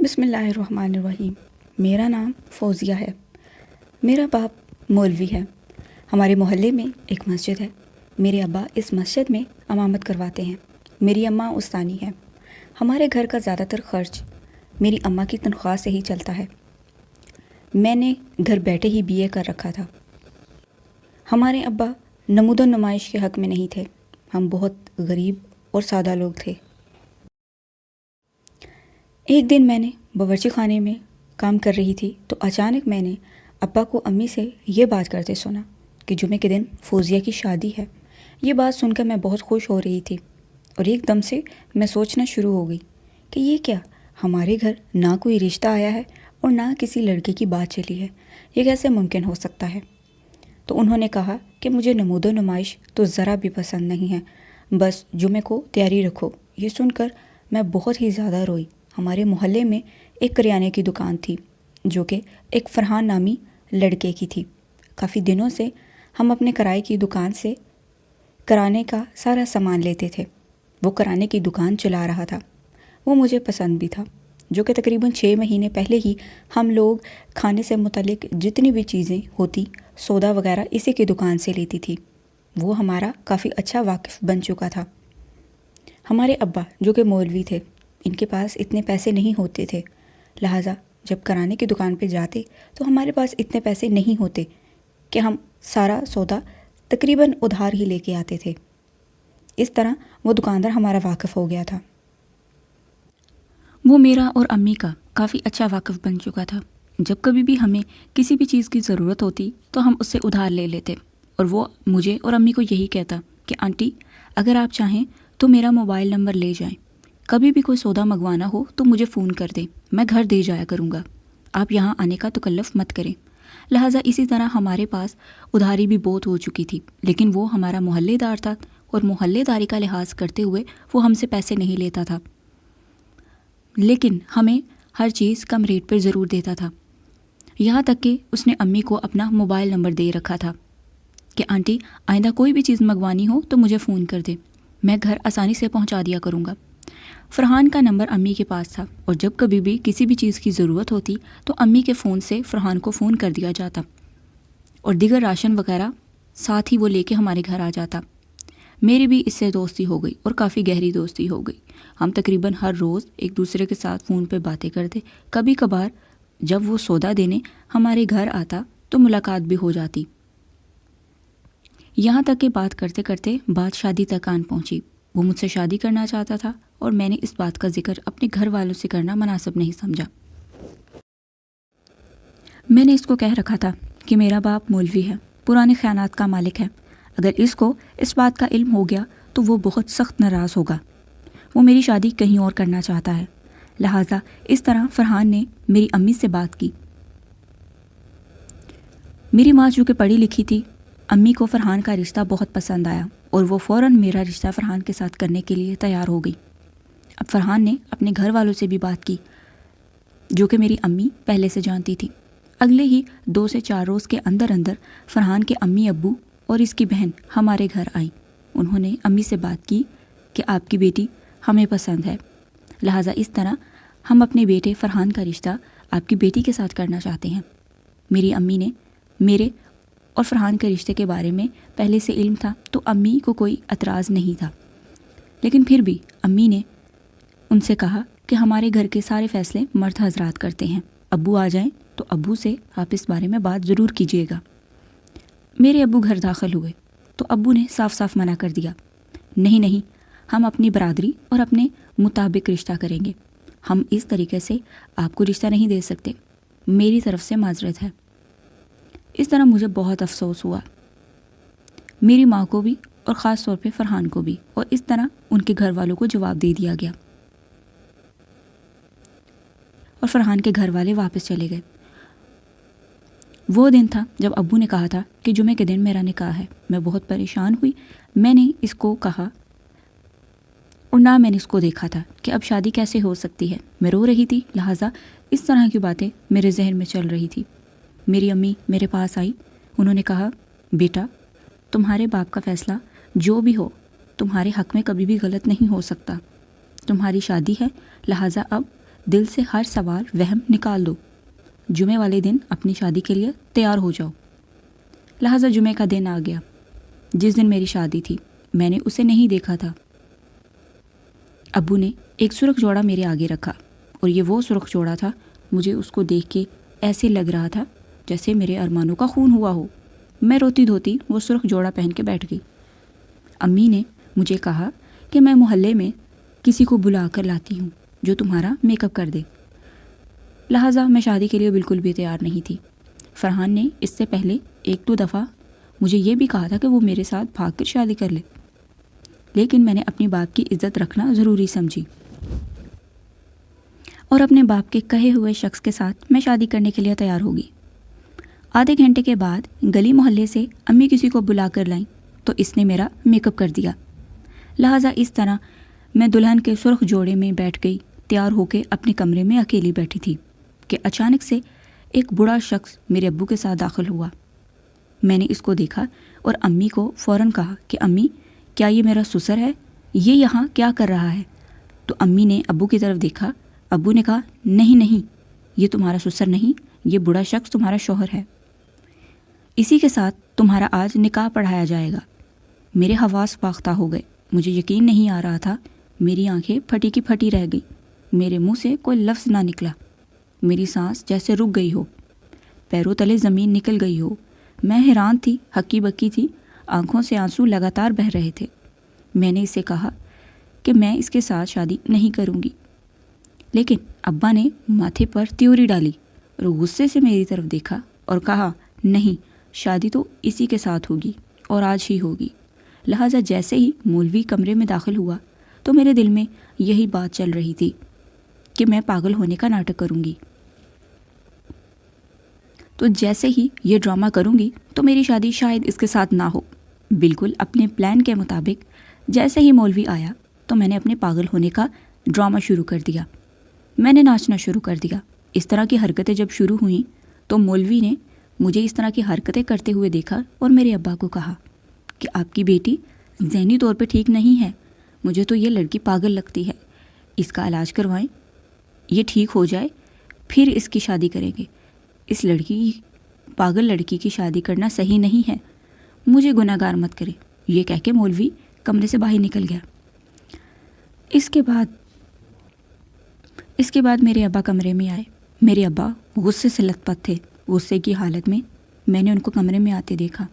بسم اللہ الرحمن الرحیم۔ میرا نام فوزیہ ہے۔ میرا باپ مولوی ہے۔ ہمارے محلے میں ایک مسجد ہے۔ میرے ابا اس مسجد میں امامت کرواتے ہیں۔ میری اماں استانی ہے۔ ہمارے گھر کا زیادہ تر خرچ میری اماں کی تنخواہ سے ہی چلتا ہے۔ میں نے گھر بیٹھے ہی BA کر رکھا تھا۔ ہمارے ابا نمود و نمائش کے حق میں نہیں تھے۔ ہم بہت غریب اور سادہ لوگ تھے۔ ایک دن میں نے باورچی خانے میں کام کر رہی تھی تو اچانک میں نے ابا کو امی سے یہ بات کرتے سنا کہ جمعے کے دن فوزیہ کی شادی ہے۔ یہ بات سن کر میں بہت خوش ہو رہی تھی اور ایک دم سے میں سوچنا شروع ہو گئی کہ یہ کیا، ہمارے گھر نہ کوئی رشتہ آیا ہے اور نہ کسی لڑکے کی بات چلی ہے، یہ کیسے ممکن ہو سکتا ہے؟ تو انہوں نے کہا کہ مجھے نمود و نمائش تو ذرا بھی پسند نہیں ہے، بس جمعے کو تیاری رکھو۔ یہ سن کر میں بہت ہی زیادہ روئی۔ ہمارے محلے میں ایک کریانے کی دکان تھی جو کہ ایک فرحان نامی لڑکے کی تھی۔ کافی دنوں سے ہم اپنے کرائے کی دکان سے کرانے کا سارا سامان لیتے تھے۔ وہ کرانے کی دکان چلا رہا تھا۔ وہ مجھے پسند بھی تھا، جو کہ تقریباً 6 مہینے پہلے ہی ہم لوگ کھانے سے متعلق جتنی بھی چیزیں ہوتی، سودا وغیرہ اسی کی دکان سے لیتی تھی۔ وہ ہمارا کافی اچھا واقف بن چکا تھا۔ ہمارے ابا جو کہ مولوی تھے، ان کے پاس اتنے پیسے نہیں ہوتے تھے، لہٰذا جب کرانے کی دکان پہ جاتے تو ہمارے پاس اتنے پیسے نہیں ہوتے کہ ہم سارا سودا تقریباً ادھار ہی لے کے آتے تھے۔ اس طرح وہ دکاندار ہمارا واقف ہو گیا تھا۔ وہ میرا اور امی کا کافی اچھا واقف بن چکا تھا۔ جب کبھی بھی ہمیں کسی بھی چیز کی ضرورت ہوتی تو ہم اس سے ادھار لے لیتے، اور وہ مجھے اور امی کو یہی کہتا کہ آنٹی اگر آپ چاہیں تو میرا موبائل نمبر لے جائیں، کبھی بھی کوئی سودا منگوانا ہو تو مجھے فون کر دیں، میں گھر دے جایا کروں گا، آپ یہاں آنے کا تکلف مت کریں۔ لہٰذا اسی طرح ہمارے پاس ادھاری بھی بہت ہو چکی تھی، لیکن وہ ہمارا محلے دار تھا اور محلے داری کا لحاظ کرتے ہوئے وہ ہم سے پیسے نہیں لیتا تھا، لیکن ہمیں ہر چیز کم ریٹ پر ضرور دیتا تھا۔ یہاں تک کہ اس نے امی کو اپنا موبائل نمبر دے رکھا تھا کہ آنٹی آئندہ کوئی بھی چیز منگوانی ہو تو مجھے فون کر دے، میں گھر آسانی سے پہنچا دیا کروں گا۔ فرحان کا نمبر امی کے پاس تھا، اور جب کبھی بھی کسی بھی چیز کی ضرورت ہوتی تو امی کے فون سے فرحان کو فون کر دیا جاتا، اور دیگر راشن وغیرہ ساتھ ہی وہ لے کے ہمارے گھر آ جاتا۔ میری بھی اس سے دوستی ہو گئی اور کافی گہری دوستی ہو گئی۔ ہم تقریباً ہر روز ایک دوسرے کے ساتھ فون پہ باتیں کرتے۔ کبھی کبھار جب وہ سودا دینے ہمارے گھر آتا تو ملاقات بھی ہو جاتی۔ یہاں تک کہ بات کرتے کرتے بات شادی تک آن پہنچی۔ وہ مجھ سے شادی کرنا چاہتا تھا اور میں نے اس بات کا ذکر اپنے گھر والوں سے کرنا مناسب نہیں سمجھا۔ میں نے اس کو کہہ رکھا تھا کہ میرا باپ مولوی ہے، پرانے خیانات کا مالک ہے، اگر اس کو اس بات کا علم ہو گیا تو وہ بہت سخت ناراض ہوگا۔ وہ میری شادی کہیں اور کرنا چاہتا ہے۔ لہٰذا اس طرح فرحان نے میری امی سے بات کی۔ میری ماں چونکہ پڑھی لکھی تھی، امی کو فرحان کا رشتہ بہت پسند آیا اور وہ فوراً میرا رشتہ فرحان کے ساتھ کرنے کے لیے تیار ہو گئی۔ اب فرحان نے اپنے گھر والوں سے بھی بات کی، جو کہ میری امی پہلے سے جانتی تھی۔ اگلے ہی 2 سے 4 روز کے اندر اندر فرحان کے امی ابو اور اس کی بہن ہمارے گھر آئیں۔ انہوں نے امی سے بات کی کہ آپ کی بیٹی ہمیں پسند ہے، لہٰذا اس طرح ہم اپنے بیٹے فرحان کا رشتہ آپ کی بیٹی کے ساتھ کرنا چاہتے ہیں۔ میری امی نے میرے اور فرحان کے رشتے کے بارے میں پہلے سے علم تھا تو امی کو کوئی اعتراض نہیں تھا، لیکن پھر بھی امی نے ان سے کہا کہ ہمارے گھر کے سارے فیصلے مرد حضرات کرتے ہیں، ابو آ جائیں تو ابو سے آپ اس بارے میں بات ضرور کیجیے گا۔ میرے ابو گھر داخل ہوئے تو ابو نے صاف صاف منع کر دیا، نہیں، ہم اپنی برادری اور اپنے مطابق رشتہ کریں گے، ہم اس طریقے سے آپ کو رشتہ نہیں دے سکتے، میری طرف سے معذرت ہے۔ اس طرح مجھے بہت افسوس ہوا، میری ماں کو بھی اور خاص طور پہ فرحان کو بھی، اور اس طرح ان کے گھر والوں کو جواب دے دیا گیا اور فرحان کے گھر والے واپس چلے گئے۔ وہ دن تھا جب ابو نے کہا تھا کہ جمعے کے دن میرا نکاح ہے۔ میں بہت پریشان ہوئی، میں نے اس کو کہا اور نہ میں نے اس کو دیکھا تھا کہ اب شادی کیسے ہو سکتی ہے۔ میں رو رہی تھی، لہٰذا اس طرح کی باتیں میرے ذہن میں چل رہی تھی۔ میری امی میرے پاس آئی، انہوں نے کہا بیٹا تمہارے باپ کا فیصلہ جو بھی ہو تمہارے حق میں کبھی بھی غلط نہیں ہو سکتا، تمہاری شادی ہے، لہٰذا اب دل سے ہر سوال وہم نکال دو. جمعے والے دن اپنی شادی کے لیے تیار ہو جاؤ. لہٰذا جمعے کا دن آ گیا. جس دن میری شادی تھی میں نے اسے نہیں دیکھا تھا. ابو نے ایک سرخ جوڑا میرے آگے رکھا اور یہ وہ سرخ جوڑا تھا. مجھے اس کو دیکھ کے ایسے لگ رہا تھا جیسے میرے ارمانوں کا خون ہوا ہو. میں روتی دھوتی وہ سرخ جوڑا پہن کے بیٹھ گئی. امی نے مجھے کہا کہ میں محلے میں کسی کو بلا کر لاتی ہوں جو تمہارا میک اپ کر دے. لہٰذا میں شادی کے لیے بالکل بھی تیار نہیں تھی. فرحان نے اس سے پہلے ایک دو دفعہ مجھے یہ بھی کہا تھا کہ وہ میرے ساتھ بھاگ کر شادی کر لے، لیکن میں نے اپنی باپ کی عزت رکھنا ضروری سمجھی اور اپنے باپ کے کہے ہوئے شخص کے ساتھ میں شادی کرنے کے لیے تیار ہوگی. آدھے گھنٹے کے بعد گلی محلے سے امی کسی کو بلا کر لائیں تو اس نے میرا میک اپ کر دیا. لہٰذا اس طرح میں دلہن کے سرخ جوڑے میں بیٹھ گئی. تیار ہو کے اپنے کمرے میں اکیلی بیٹھی تھی کہ اچانک سے ایک بوڑھا شخص میرے ابو کے ساتھ داخل ہوا. میں نے اس کو دیکھا اور امی کو فوراً کہا کہ امی کیا یہ میرا سسر ہے؟ یہ یہاں کیا کر رہا ہے؟ تو امی نے ابو کی طرف دیکھا. ابو نے کہا نہیں یہ تمہارا سسر نہیں، یہ بوڑھا شخص تمہارا شوہر ہے. اسی کے ساتھ تمہارا آج نکاح پڑھایا جائے گا. میرے حواس فاختہ ہو گئے. مجھے یقین نہیں آ رہا تھا. میری آنکھیں پھٹی کی پھٹی رہ گئی. میرے منہ سے کوئی لفظ نہ نکلا. میری سانس جیسے رک گئی ہو، پیروں تلے زمین نکل گئی ہو. میں حیران تھی، ہکی بکی تھی. آنکھوں سے آنسو لگاتار بہہ رہے تھے. میں نے اسے کہا کہ میں اس کے ساتھ شادی نہیں کروں گی، لیکن ابا نے ماتھے پر تیوری ڈالی اور غصے سے میری طرف دیکھا اور کہا نہیں، شادی تو اسی کے ساتھ ہوگی اور آج ہی ہوگی. لہٰذا جیسے ہی مولوی کمرے میں داخل ہوا تو میرے دل میں یہی بات چل رہی تھی کہ میں پاگل ہونے کا ناٹک کروں گی. تو جیسے ہی یہ ڈرامہ کروں گی تو میری شادی شاید اس کے ساتھ نہ ہو. بالکل اپنے پلان کے مطابق جیسے ہی مولوی آیا تو میں نے اپنے پاگل ہونے کا ڈرامہ شروع کر دیا. میں نے ناچنا شروع کر دیا. اس طرح کی حرکتیں جب شروع ہوئیں تو مولوی نے مجھے اس طرح کی حرکتیں کرتے ہوئے دیکھا اور میرے ابا کو کہا کہ آپ کی بیٹی ذہنی طور پہ ٹھیک نہیں ہے. مجھے تو یہ لڑکی پاگل لگتی ہے. اس کا علاج کروائیں، یہ ٹھیک ہو جائے پھر اس کی شادی کریں گے. اس پاگل لڑکی کی شادی کرنا صحیح نہیں ہے. مجھے گناہ گار مت کرے. یہ کہہ کے مولوی کمرے سے باہر نکل گیا. اس کے بعد میرے ابا کمرے میں آئے. میرے ابا غصے سے لت پت تھے. غصے کی حالت میں میں نے ان کو کمرے میں آتے دیکھا.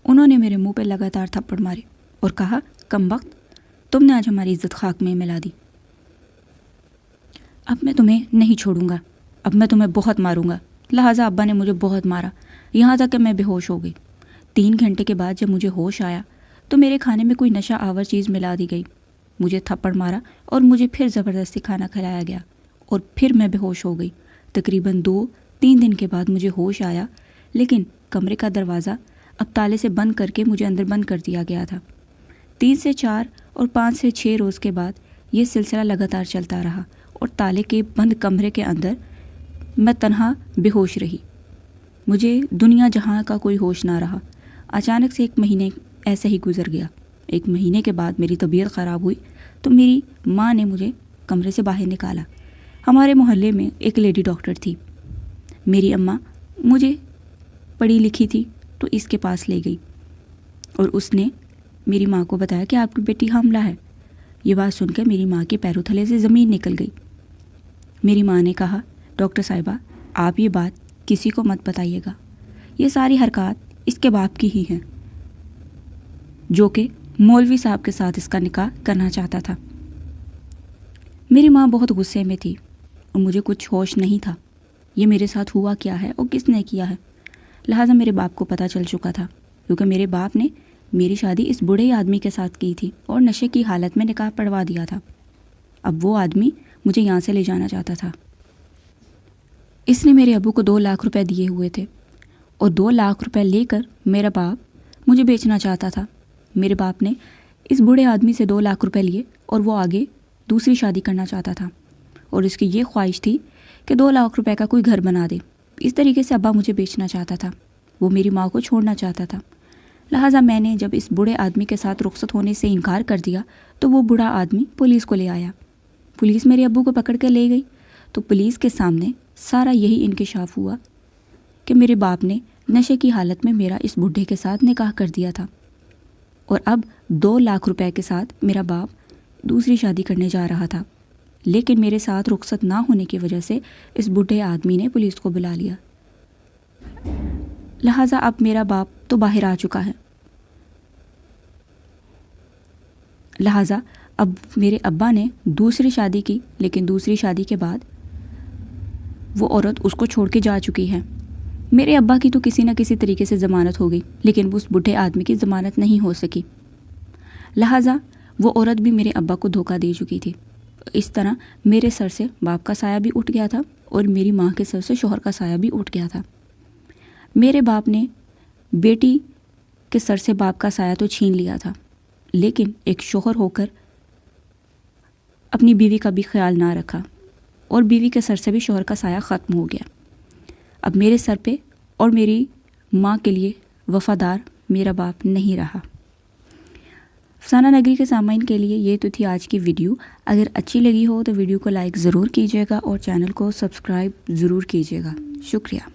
انہوں نے میرے منہ پہ لگاتار تھپڑ مارے اور کہا کم وقت، تم نے آج ہماری عزت خاک میں ملا دی. اب میں تمہیں نہیں چھوڑوں گا. اب میں تمہیں بہت ماروں گا. لہٰذا ابا نے مجھے بہت مارا، یہاں تک کہ میں بے ہوش ہو گئی. 3 گھنٹے کے بعد جب مجھے ہوش آیا تو میرے کھانے میں کوئی نشہ آور چیز ملا دی گئی. مجھے تھپڑ مارا اور مجھے پھر زبردستی کھانا کھلایا گیا اور پھر میں بے ہوش ہو گئی. تقریباً 2-3 دن کے بعد مجھے ہوش آیا، لیکن کمرے کا دروازہ اب تالے سے بند کر کے مجھے اندر بند کر دیا گیا تھا. 3 سے 4 اور 5 سے 6 روز کے بعد یہ سلسلہ لگاتار چلتا رہا اور تالے کے بند کمرے کے اندر میں تنہا بے ہوش رہی. مجھے دنیا جہاں کا کوئی ہوش نہ رہا. اچانک سے 1 مہینے ایسے ہی گزر گیا. 1 مہینے کے بعد میری طبیعت خراب ہوئی تو میری ماں نے مجھے کمرے سے باہر نکالا. ہمارے محلے میں ایک لیڈی ڈاکٹر تھی. میری اماں مجھے پڑھی لکھی تھی تو اس کے پاس لے گئی اور اس نے میری ماں کو بتایا کہ آپ کی بیٹی حاملہ ہے. یہ بات سن کر میری ماں کے پیروں تھلے سے زمین نکل گئی. میری ماں نے کہا ڈاکٹر صاحبہ آپ یہ بات کسی کو مت بتائیے گا. یہ ساری حرکات اس کے باپ کی ہی ہیں جو کہ مولوی صاحب کے ساتھ اس کا نکاح کرنا چاہتا تھا. میری ماں بہت غصے میں تھی اور مجھے کچھ ہوش نہیں تھا. یہ میرے ساتھ ہوا کیا ہے اور کس نے کیا ہے. لہٰذا میرے باپ کو پتہ چل چکا تھا کیونکہ میرے باپ نے میری شادی اس بوڑھے آدمی کے ساتھ کی تھی اور نشے کی حالت میں نکاح پڑھوا دیا تھا. اب وہ آدمی مجھے یہاں سے لے جانا چاہتا تھا. اس نے میرے ابو کو 2 لاکھ روپے دیے ہوئے تھے اور 2 لاکھ روپے لے کر میرا باپ مجھے بیچنا چاہتا تھا. میرے باپ نے اس بوڑھے آدمی سے 2 لاکھ روپے لیے اور وہ آگے دوسری شادی کرنا چاہتا تھا اور اس کی یہ خواہش تھی کہ 2 لاکھ روپے کا کوئی گھر بنا دے. اس طریقے سے ابا مجھے بیچنا چاہتا تھا. وہ میری ماں کو چھوڑنا چاہتا تھا. لہٰذا میں نے جب اس بوڑھے آدمی کے ساتھ رخصت ہونے سے انکار کر دیا تو وہ بوڑھا آدمی پولیس کو لے آیا. پولیس میرے ابو کو پکڑ کر لے گئی تو پولیس کے سامنے سارا یہی انکشاف ہوا کہ میرے باپ نے نشے کی حالت میں میرا اس بڈھے کے ساتھ نکاح کر دیا تھا، اور اب 2 لاکھ روپے کے ساتھ میرا باپ دوسری شادی کرنے جا رہا تھا، لیکن میرے ساتھ رخصت نہ ہونے کی وجہ سے اس بڈھے آدمی نے پولیس کو بلا لیا۔ لہٰذا اب میرا باپ تو باہر آ چکا ہے، لہٰذا اب میرے ابا نے دوسری شادی کی، لیکن دوسری شادی کے بعد وہ عورت اس کو چھوڑ کے جا چکی ہے۔ میرے ابا کی تو کسی نہ کسی طریقے سے ضمانت ہو گئی، لیکن اس بڈھے آدمی کی ضمانت نہیں ہو سکی، لہٰذا وہ عورت بھی میرے ابا کو دھوکہ دے چکی تھی۔ اس طرح میرے سر سے باپ کا سایہ بھی اٹھ گیا تھا، اور میری ماں کے سر سے شوہر کا سایہ بھی اٹھ گیا تھا۔ میرے باپ نے بیٹی کے سر سے باپ کا سایہ تو چھین لیا تھا، لیکن ایک شوہر ہو کر اپنی بیوی کا بھی خیال نہ رکھا، اور بیوی کے سر سے بھی شوہر کا سایہ ختم ہو گیا۔ اب میرے سر پہ اور میری ماں کے لیے وفادار میرا باپ نہیں رہا۔ افسانہ نگری کے سامعین کے لیے یہ تو تھی آج کی ویڈیو۔ اگر اچھی لگی ہو تو ویڈیو کو لائک ضرور کیجیے گا اور چینل کو سبسکرائب ضرور کیجیے گا۔ شکریہ۔